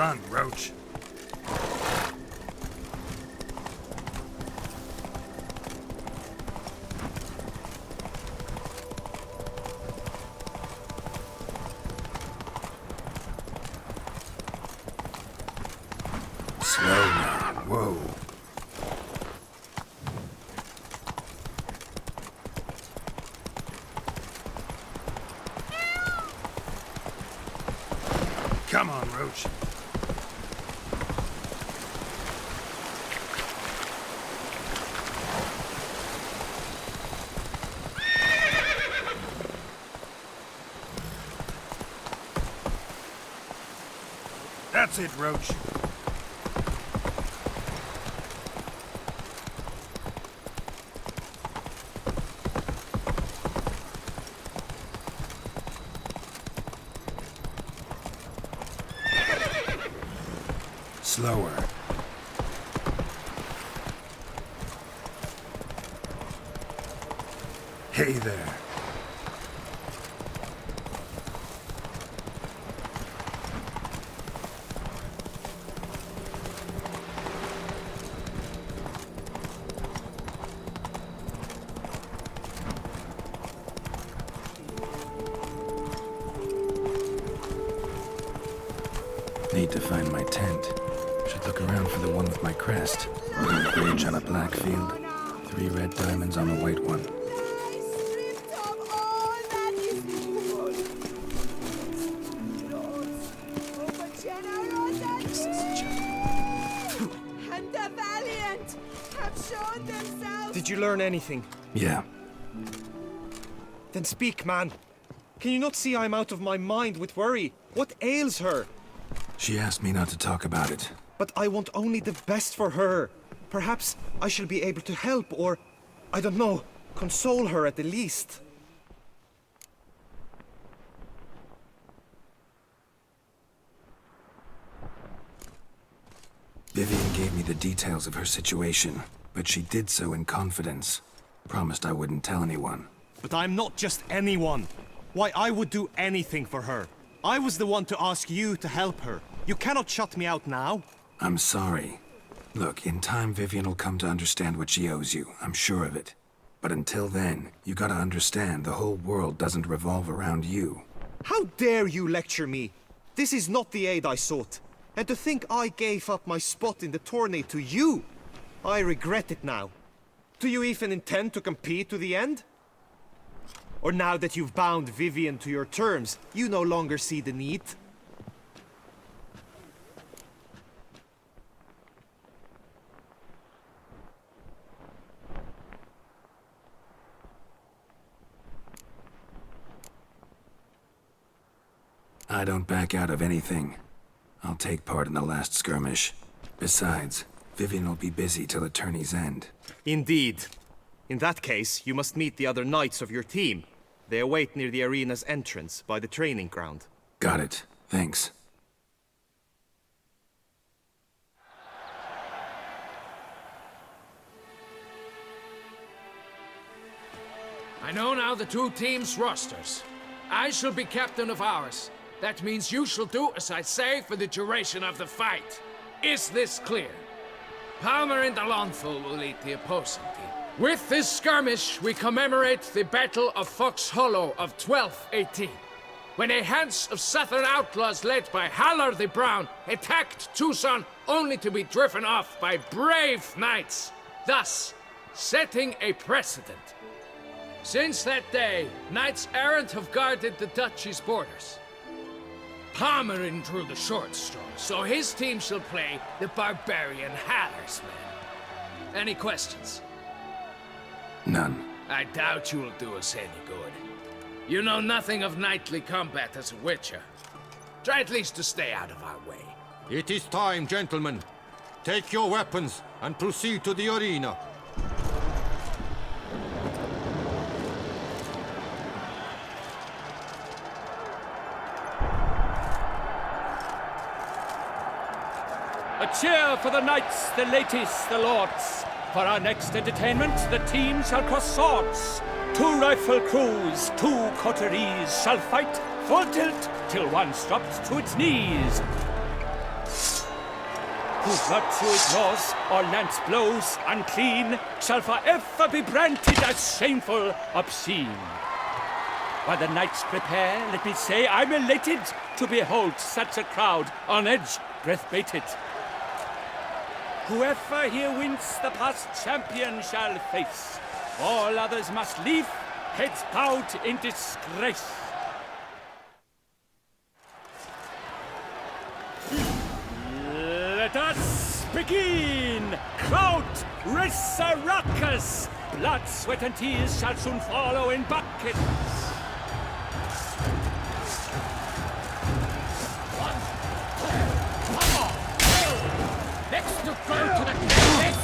run, Roach. Slow now. Whoa. Come on, Roach. That's it, Roach. Slower. Hey there. Need to find my tent. Should look around for the one with my crest. A bridge on a black field. 3 red diamonds on a white one. And the valiant have shown themselves. Did you learn anything? Yeah. Then speak, man. Can you not see I'm out of my mind with worry? What ails her? She asked me not to talk about it. But I want only the best for her. Perhaps I shall be able to help or, I don't know, console her at the least. Vivian gave me the details of her situation, but she did so in confidence. Promised I wouldn't tell anyone. But I'm not just anyone. Why, I would do anything for her. I was the one to ask you to help her. You cannot shut me out now. I'm sorry. Look, in time Vivian will come to understand what she owes you. I'm sure of it. But until then, you gotta understand the whole world doesn't revolve around you. How dare you lecture me? This is not the aid I sought. And to think I gave up my spot in the tourney to you. I regret it now. Do you even intend to compete to the end? Or now that you've bound Vivian to your terms, you no longer see the need? I don't back out of anything. I'll take part in the last skirmish. Besides, Vivian will be busy till the tourney's end. Indeed. In that case, you must meet the other knights of your team. They await near the arena's entrance, by the training ground. Got it. Thanks. I know now the 2 teams' rosters. I shall be captain of ours. That means you shall do as I say for the duration of the fight. Is this clear? Palmer and Alonso will lead the opposing team. With this skirmish, we commemorate the Battle of Fox Hollow of 1218, when a hands of southern outlaws led by Haller the Brown attacked Tucson only to be driven off by brave knights, thus setting a precedent. Since that day, knights errant have guarded the duchy's borders. Palmerin drew the short straw, so his team shall play the barbarian Haller's men. Any questions? None. I doubt you will do us any good. You know nothing of knightly combat as a witcher. Try at least to stay out of our way. It is time, gentlemen. Take your weapons and proceed to the arena. A cheer for the knights, the ladies, the lords. For our next entertainment, the teams shall cross swords. 2 rifle crews, 2 coteries shall fight full tilt till one drops to its knees. who virtue ignores or lance blows unclean shall forever be branded as shameful, obscene. While the knights prepare, let me say I'm elated to behold such a crowd on edge, breath bated. Whoever here wins the past champion shall face. All others must leave, heads bowed in disgrace. Let us begin! Crowd, raise a ruckus! Blood, sweat, and tears shall soon follow in buckets. Next to go to the next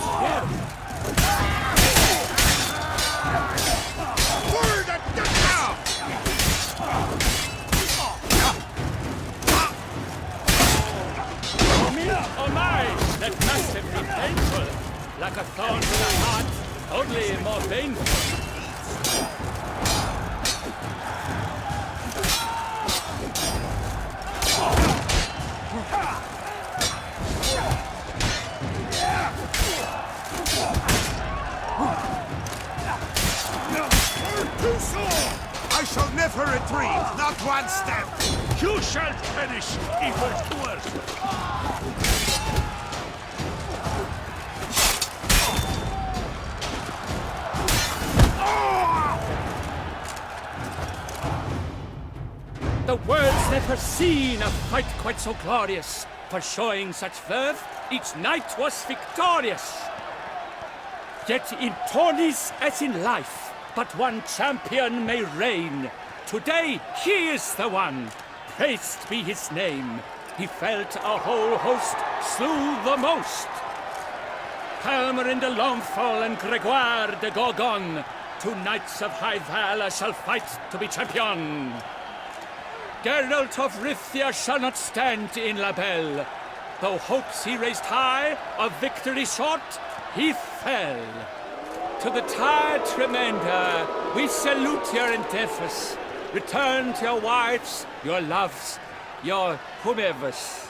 Oh my! That must have been painful. Like a thorn to the heart, only more painful. I shall never retreat, not one step! You shall perish, evildoers! The world's never seen a fight quite so glorious. For showing such verve, each knight was victorious. Yet in tourneys as in life, but one champion may reign. Today he is the one, praised be his name. He felt a whole host, slew the most. Palmerin de Longfall and Gregoire de Gorgon, two knights of high valor shall fight to be champion. Geralt of Rivia shall not stand in La Belle. Though hopes he raised high, of victory short, he fell. To the tired Tremender, we salute your endeavors. Return to your wives, your loves, your whomevers.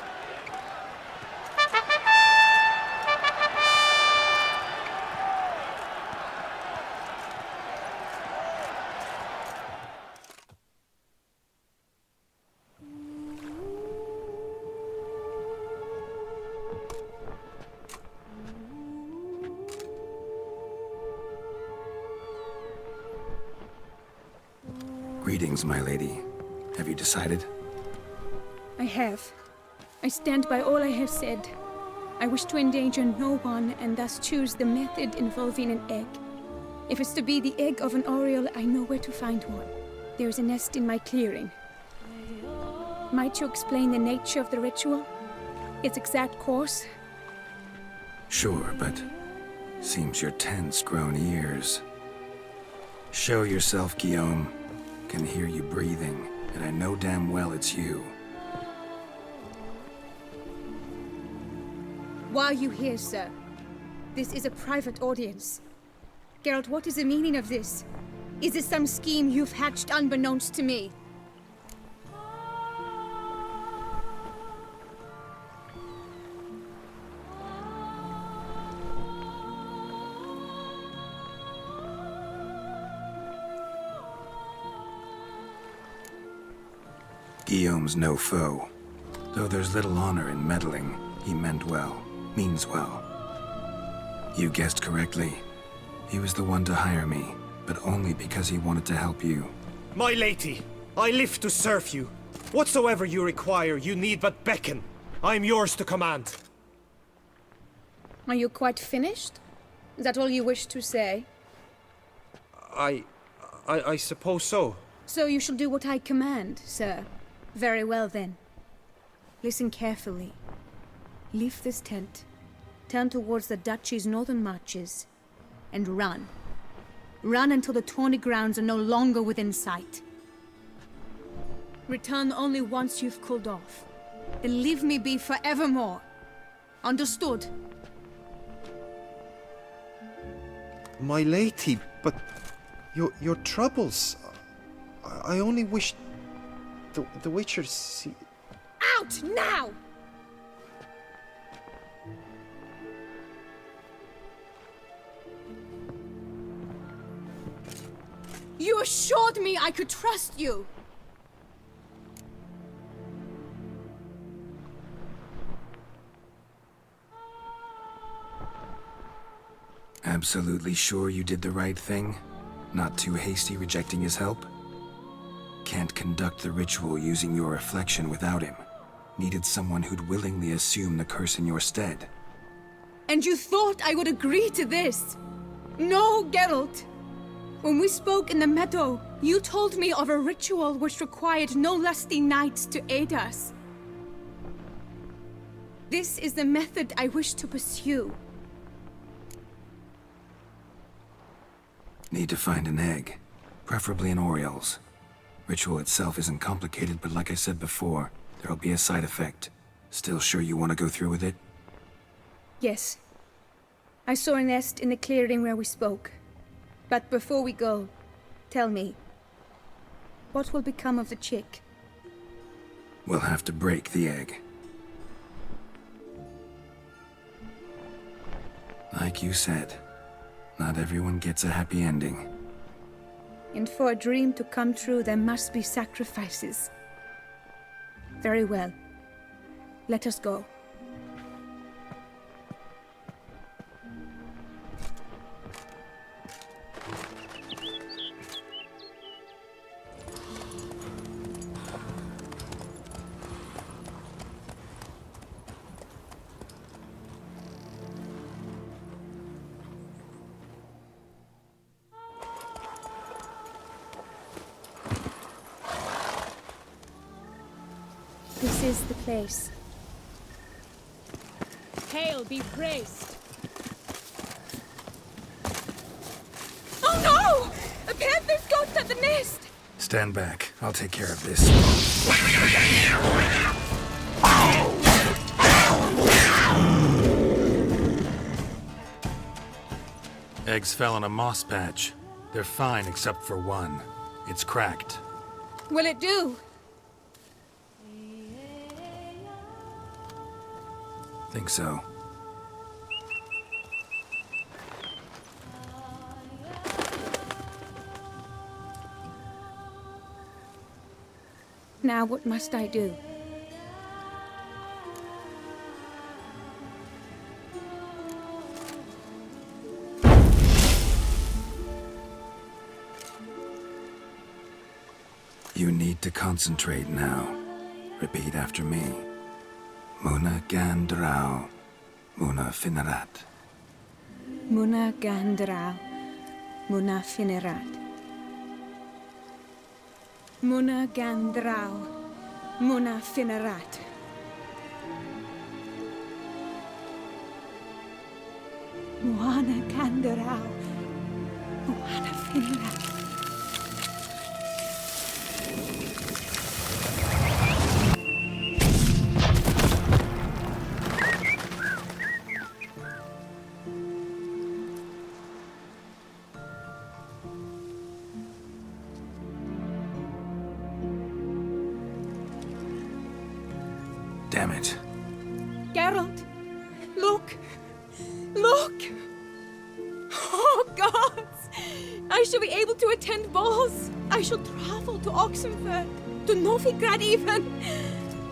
Greetings, my lady. Have you decided? I have. I stand by all I have said. I wish to endanger no one and thus choose the method involving an egg. If it's to be the egg of an oriole, I know where to find one. There is a nest in my clearing. Might you explain the nature of the ritual? Its exact course? Sure, but seems you're tense, grown ears. Show yourself, Guillaume. Can hear you breathing, and I know damn well it's you. Why are you here, sir? This is a private audience. Geralt, what is the meaning of this? Is this some scheme you've hatched unbeknownst to me? Guillaume's no foe. Though there's little honor in meddling, he meant well, means well. You guessed correctly. He was the one to hire me, but only because he wanted to help you. My lady, I live to serve you. Whatsoever you require, you need but beckon. I am yours to command. Are you quite finished? Is that all you wish to say? I suppose so. So you shall do what I command, sir. Very well, then. Listen carefully. Leave this tent, turn towards the duchy's northern marches, and run. Run until the tourney grounds are no longer within sight. Return only once you've cooled off. Then leave me be forevermore. Understood? My lady, but your troubles. I only wish the Witcher see. Out now! You assured me I could trust you! Absolutely sure you did the right thing? Not too hasty rejecting his help? Can't conduct the ritual using your reflection without him. Needed someone who'd willingly assume the curse in your stead. And you thought I would agree to this? No, Geralt! When we spoke in the meadow, you told me of a ritual which required no lusty knights to aid us. This is the method I wish to pursue. Need to find an egg, preferably an Oriole's. Ritual itself isn't complicated, but like I said before, there'll be a side effect. Still sure you want to go through with it? Yes. I saw a nest in the clearing where we spoke. But before we go, tell me, what will become of the chick? We'll have to break the egg. Like you said, not everyone gets a happy ending. And for a dream to come true, there must be sacrifices. Very well. Let us go. This is the place. Hail be praised. Oh no! A panther's ghost at the nest! Stand back. I'll take care of this. Eggs fell on a moss patch. They're fine except for one. It's cracked. Will it do? Think so. Now what must I do? You need to concentrate now. Repeat after me. Muna Gandrau, Muna Finerat. Muna Gandrau, Muna Finerat. Muna Gandrau, Muna Finerat. Muana Gandrau, Muana Finerat. Damn it. Geralt, look! Look! Oh, gods! I shall be able to attend balls. I shall travel to Oxenfurt, to Novigrad even.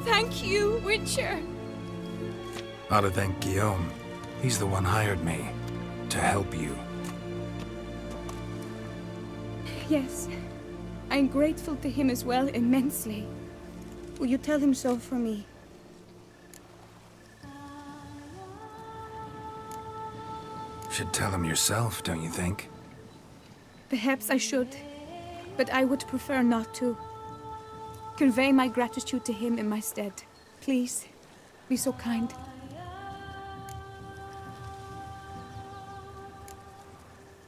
Thank you, Witcher. Ought to thank Guillaume. He's the one hired me. To help you. Yes, I'm grateful to him as well, immensely. Will you tell him so for me? Should tell him yourself, don't you think? Perhaps I should, but I would prefer not to. Convey my gratitude to him in my stead. Please, be so kind.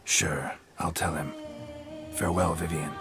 Sure, I'll tell him. Farewell, Vivian.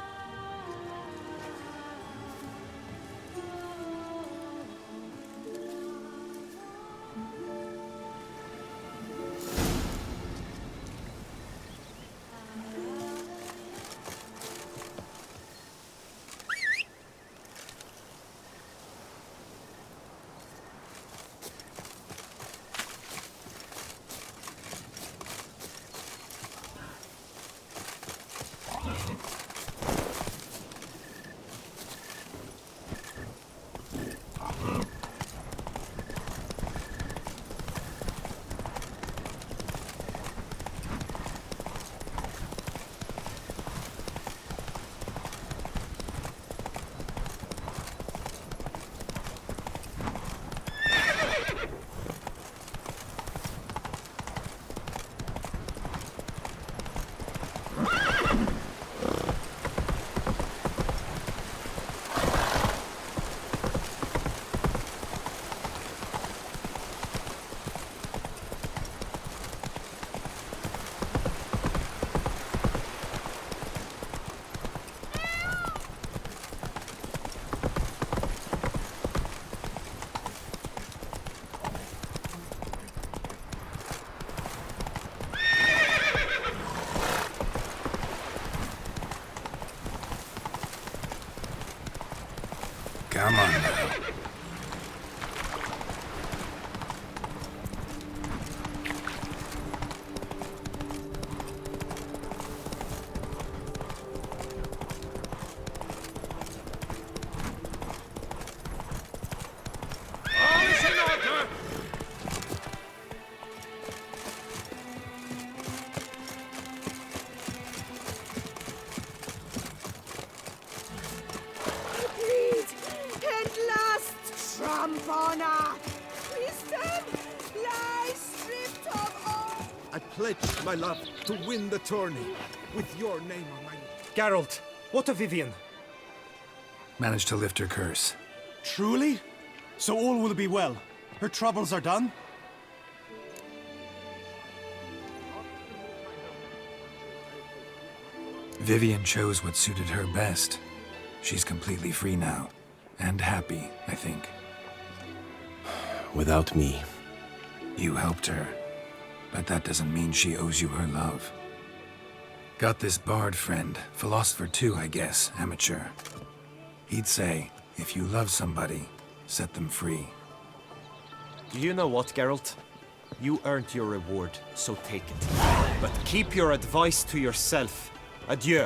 Come on now. All is in order! Agreed. And last, Trampona. Kristen lies stripped of all. I pledge my love to win the tourney with your name on my... Geralt, what of Vivian? Managed to lift her curse. Truly? So all will be well. Her troubles are done? Vivian chose what suited her best. She's completely free now. And happy, I think. Without me. You helped her. But that doesn't mean she owes you her love. Got this bard friend, philosopher too, I guess, amateur. He'd say, if you love somebody, set them free. You know what, Geralt? You earned your reward, so take it. But keep your advice to yourself. Adieu.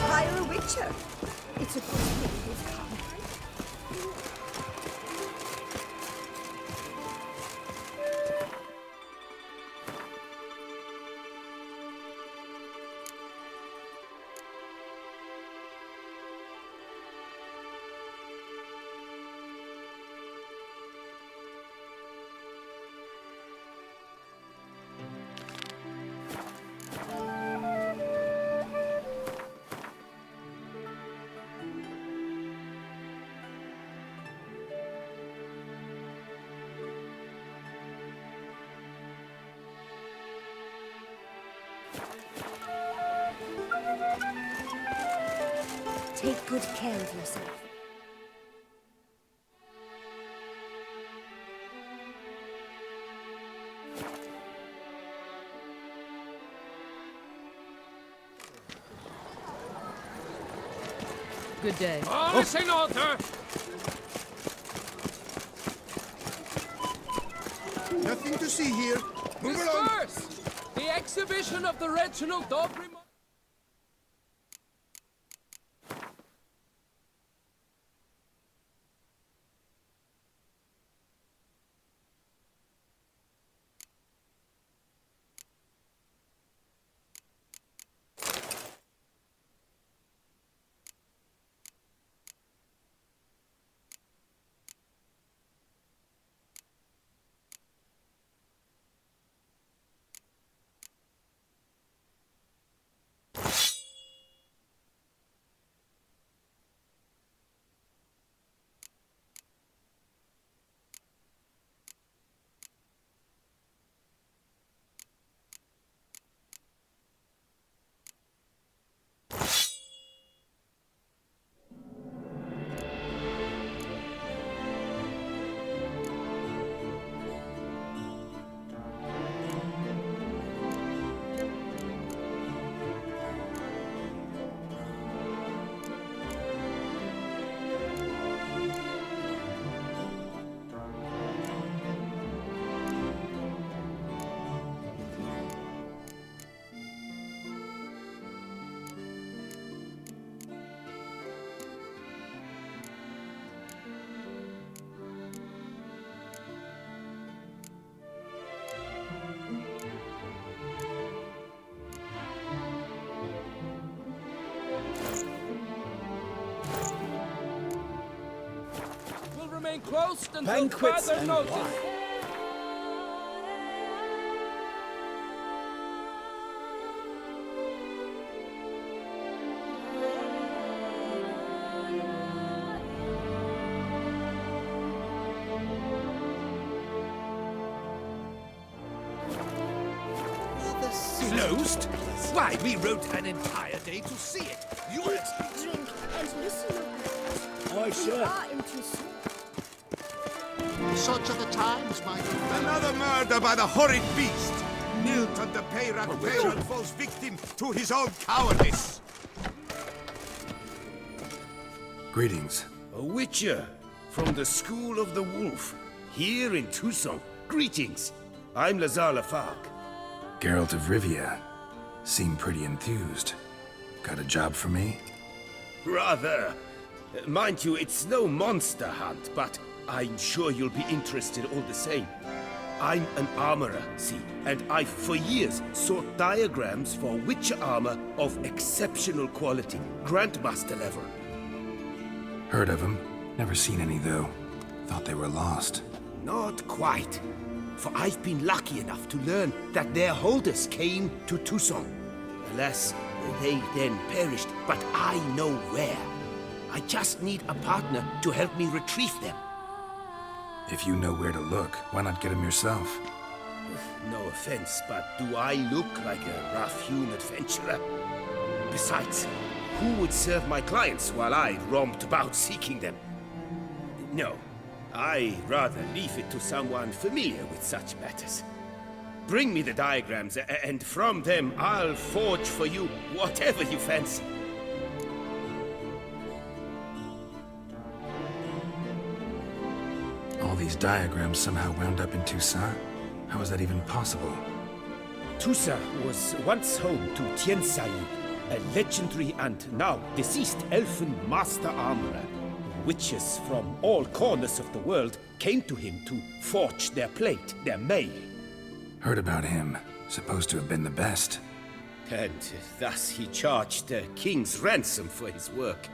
Hire a witcher. It's a good thing we've come. Take good care of yourself. Good day. All is in order! Nothing to see here. Move along. Disperse! The exhibition of the Reginald Dobry... Remain close until Banquets further and notice. wine. Closed? Why, we wrote an entire day to see it. You were... Drink and listen. Oh, You sure. are in too soon. Such are the times, my good. Another murder by the horrid beast! Nilton the Peyrat Peyrat falls victim to his own cowardice! Greetings. A witcher from the School of the Wolf, here in Tucson. Greetings. I'm Lazar Lafargue. Geralt of Rivia. Seem pretty enthused. Got a job for me? Rather. Mind you, it's no monster hunt, but I'm sure you'll be interested all the same. I'm an armorer, see, and I've for years sought diagrams for witcher armor of exceptional quality, Grandmaster level. Heard of them. Never seen any, though. Thought they were lost. Not quite. For I've been lucky enough to learn that their holders came to Tucson. Alas, they then perished, but I know where. I just need a partner to help me retrieve them. If you know where to look, why not get them yourself? No offense, but do I look like a rough-hewn adventurer? Besides, who would serve my clients while I romped about seeking them? No, I'd rather leave it to someone familiar with such matters. Bring me the diagrams, and from them I'll forge for you whatever you fancy. All these diagrams somehow wound up in Tucson? How is that even possible? Tucson was once home to Tiensai, a legendary and now deceased elfin master armorer. Witches from all corners of the world came to him to forge their plate, their mail. Heard about him. Supposed to have been the best. And thus he charged a king's ransom for his work.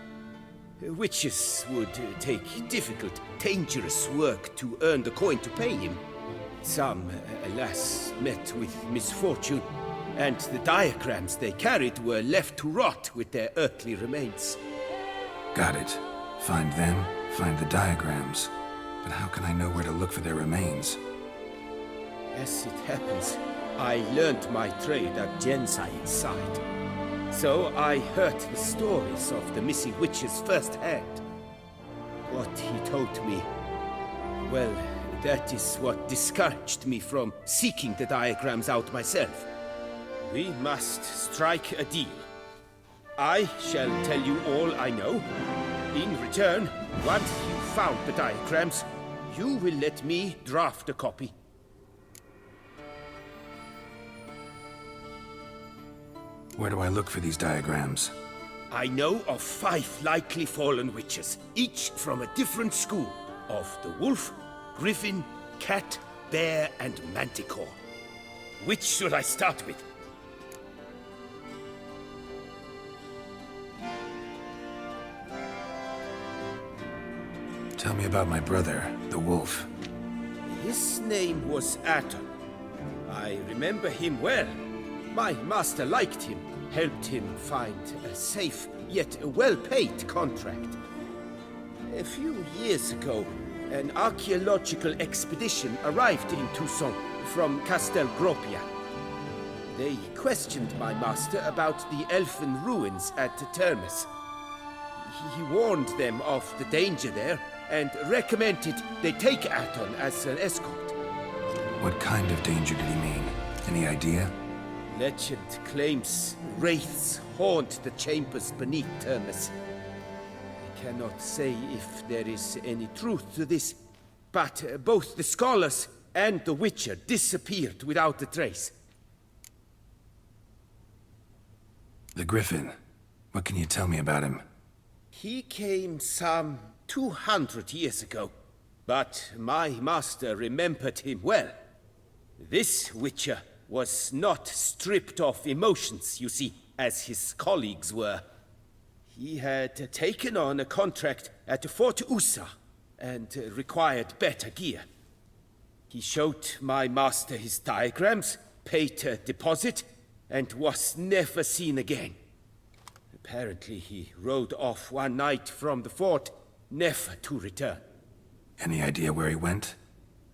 Witches would take difficult, dangerous work to earn the coin to pay him. Some, alas, met with misfortune, and the diagrams they carried were left to rot with their earthly remains. Got it. Find them, find the diagrams. But how can I know where to look for their remains? As it happens, I learned my trade at Jensai's side. So I heard the stories of the missing witches firsthand. What he told me, well, that is what discouraged me from seeking the diagrams out myself. We must strike a deal. I shall tell you all I know. In return, once you've found the diagrams, you will let me draft a copy. Where do I look for these diagrams? I know of 5 likely fallen witches, each from a different school of the wolf, griffin, cat, bear, and manticore. Which should I start with? Tell me about my brother, the wolf. His name was Aton. I remember him well. My master liked him, helped him find a safe, yet well-paid contract. A few years ago, an archaeological expedition arrived in Tucson from Castel Gropia. They questioned my master about the elfin ruins at Termes. He warned them of the danger there and recommended they take Aton as an escort. What kind of danger did he mean? Any idea? Legend claims wraiths haunt the chambers beneath Termes. I cannot say if there is any truth to this, but both the scholars and the Witcher disappeared without a trace. The Griffin. What can you tell me about him? He came some 200 years ago, but my master remembered him well. This Witcher was not stripped of emotions, you see, as his colleagues were. He had taken on a contract at Fort Usa and required better gear. He showed my master his diagrams, paid a deposit, and was never seen again. Apparently he rode off one night from the fort, never to return. Any idea where he went?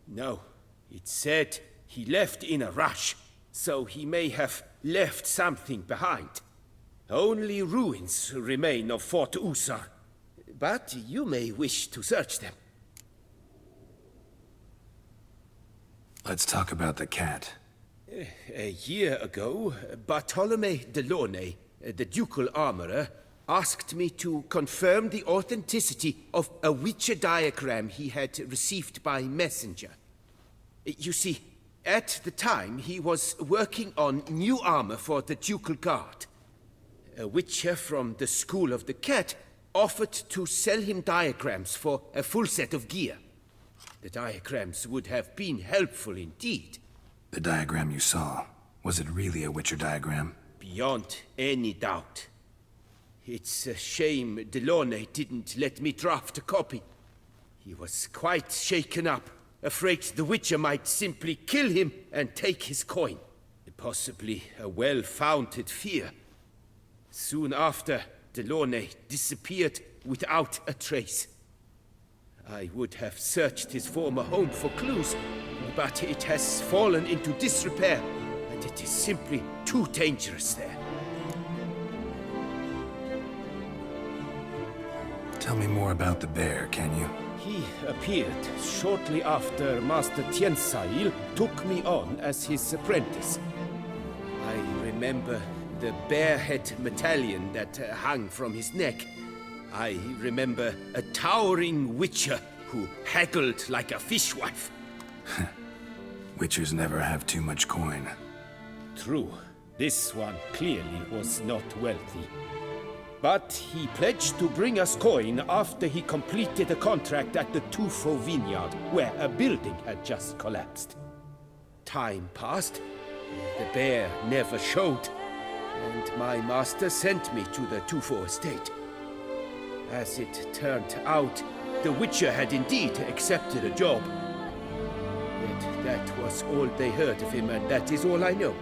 No. It said he left in a rush, so he may have left something behind. Only ruins remain of Fort Usa, but you may wish to search them. Let's talk about the cat. A year ago, Bartolome Delaunay, the ducal armorer, asked me to confirm the authenticity of a Witcher diagram he had received by messenger. You see, at the time he was working on new armor for the ducal guard. A Witcher from the School of the Cat offered to sell him diagrams for a full set of gear. The diagrams would have been helpful indeed. The diagram you saw, was it really a Witcher diagram? Beyond any doubt. It's a shame Delaunay didn't let me draft a copy. He was quite shaken up, afraid the Witcher might simply kill him and take his coin. Possibly a well-founded fear. Soon after, Delaunay disappeared without a trace. I would have searched his former home for clues, but it has fallen into disrepair, and it is simply too dangerous there. Tell me more about the bear, can you? He appeared shortly after Master Tiensail took me on as his apprentice. I remember the bear-head medallion that hung from his neck. I remember a towering Witcher who haggled like a fishwife. Witchers never have too much coin. True. This one clearly was not wealthy. But he pledged to bring us coin after he completed a contract at the Tufo vineyard, where a building had just collapsed. Time passed. The bear never showed, and my master sent me to the Tufo estate. As it turned out, the Witcher had indeed accepted a job. Yet that was all they heard of him, and that is all I know.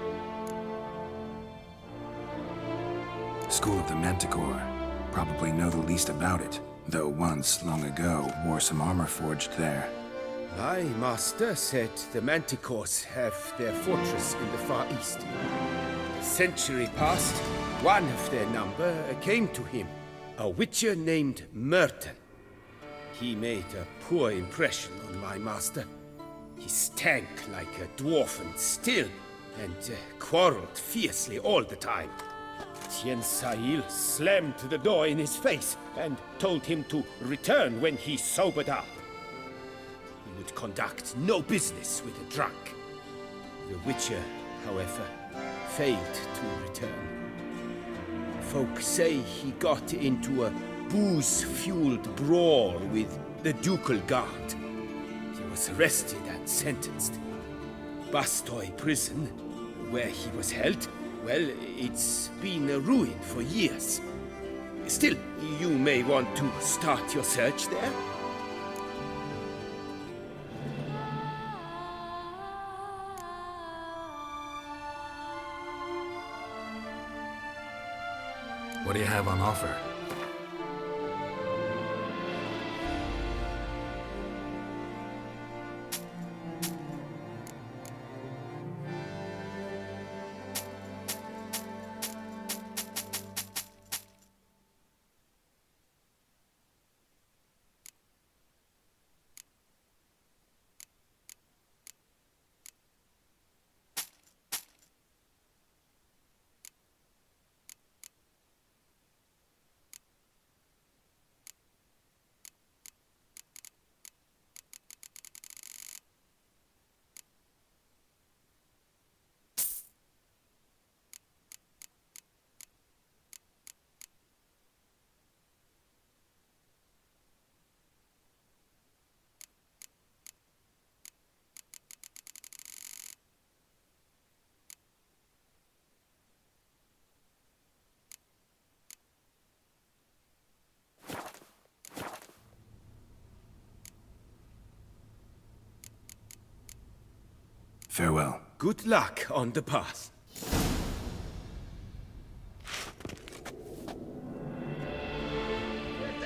School of the Manticore. Probably know the least about it, though once, long ago, wore some armor forged there. My master said the Manticores have their fortress in the far east. A century past, one of their number came to him, a Witcher named Merton. He made a poor impression on my master. He stank like a dwarfen still, and quarreled fiercely all the time. Tiensail slammed the door in his face and told him to return when he sobered up. He would conduct no business with a drunk. The Witcher, however, failed to return. Folk say he got into a booze-fueled brawl with the ducal guard. He was arrested and sentenced. Bastoy prison, where he was held, well, it's been a ruin for years. Still, you may want to start your search there. What do you have on offer? Farewell. Good luck on the path.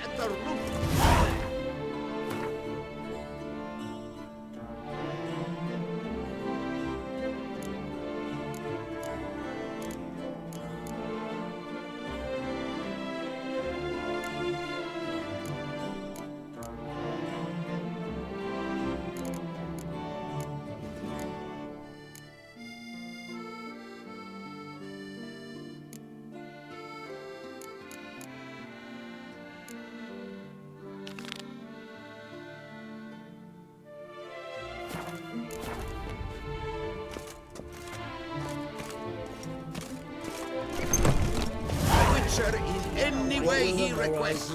At the roof. any way he requests.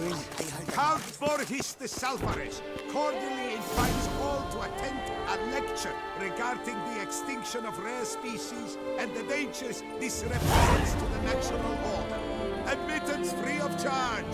Count Borgis the Salvares cordially invites all to attend a lecture regarding the extinction of rare species and the dangers this represents to the national order. Admittance free of charge.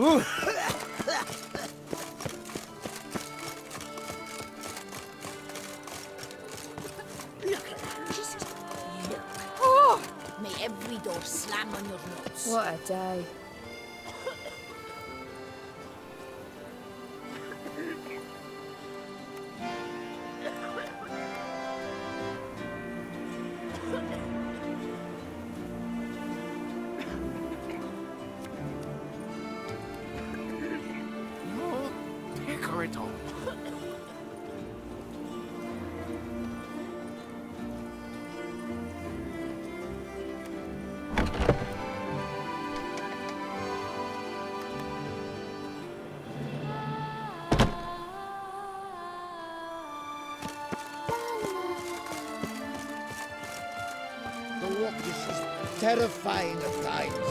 Oh! May every door slam on your nose. What a day. Take her at home. The walk is terrifying at times.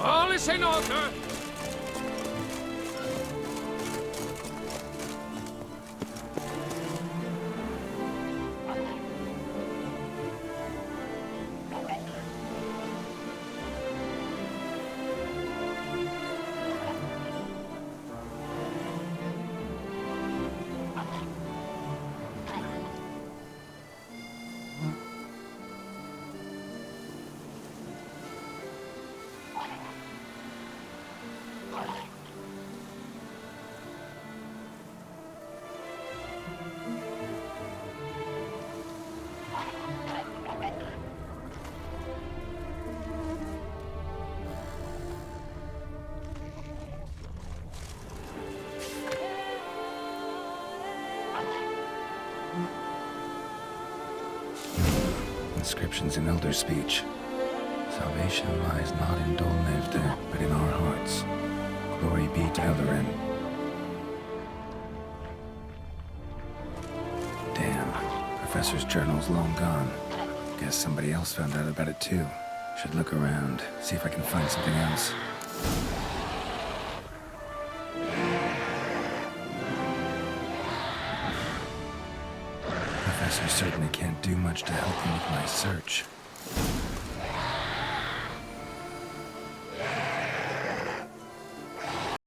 All is in order. Inscriptions in Elder speech. Salvation lies not in Dolnevde, but in our hearts. Glory be to Eldarin. Damn. Professor's journal's long gone. Guess somebody else found out about it too. Should look around, see if I can find something else. Professor certainly can't do much to help me with my search.